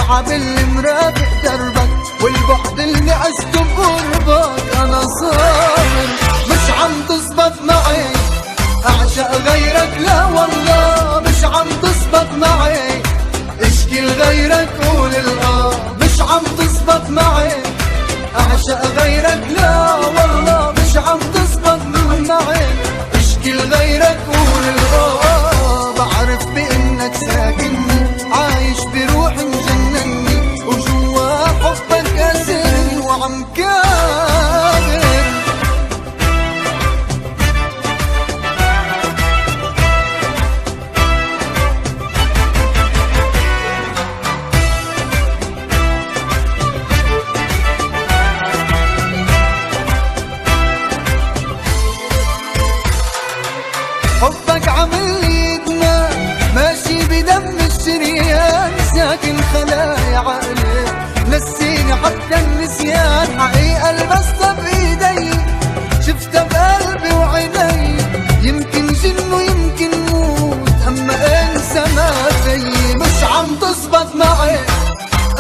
التعب اللي مرافق دربك والبعد اللي عشته بقربك. انا صابر مش عم تزبط معي اعشق غيرك، لا والله مش عم تزبط معي اشكي لغيرك قول مش عم تزبط معي اعشق غيرك، لا والله مش عم تزبط معي اشكي لغيرك قول بعرف بانك ساكنني عايش بروحي مجنني وجوا حبك اسرني وعم كابر. حبك عامل لي ادمان ماشي بدم الشريان ساكن خلايا عقلي نسيني حتى النسيان. حقيقة لمستها بايدي شفتها بقلبي وعيني يمكن جن ويمكن موت اما انسى ما في. مش عم تزبط معي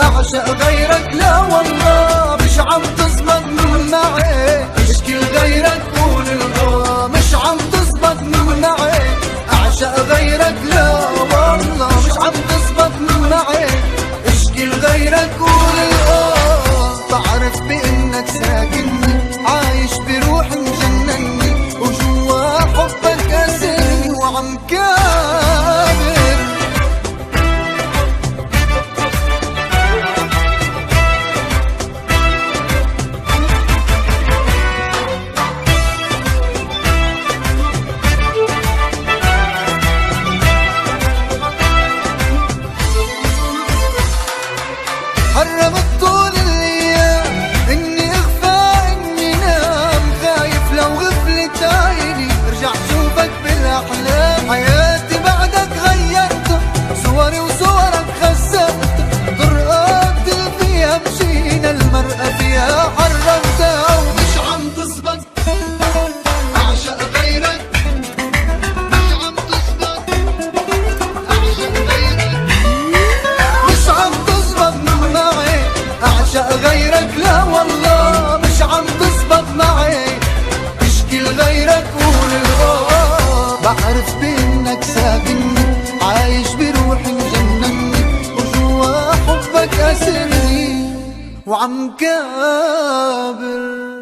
اعشق غيرك، لا والله مش عم تزبط معي اشكي لغيرك قول مش عم تزبط معي اعشق غيرك، لا والله مش عم تزبط معي اشكي لغيرك قول بعرف بانك ساكنني عايش بروحي مجنني وجوا حبك اسرني وعم كابر. حرمت طول الايام اني اخفى اني نام خايف لو غفلت عيني ارجع شوفك بالاحلام. حياتي بعدك غيرتها صوري وصورك خسرتها طرقات اللي فيها مشينا المرأة فيها حرمتها ومش عم تزبط اعشق غيرك، مش عم تزبط اعشق غيرك، مش عم تزبط معي اعشق غيرك، لا والله مش عم تزبط معي اشكي لغيرك قول بعرف بانك ساكنني عايش بروحي مجنني وجوا حبك اسرني وعم كابر.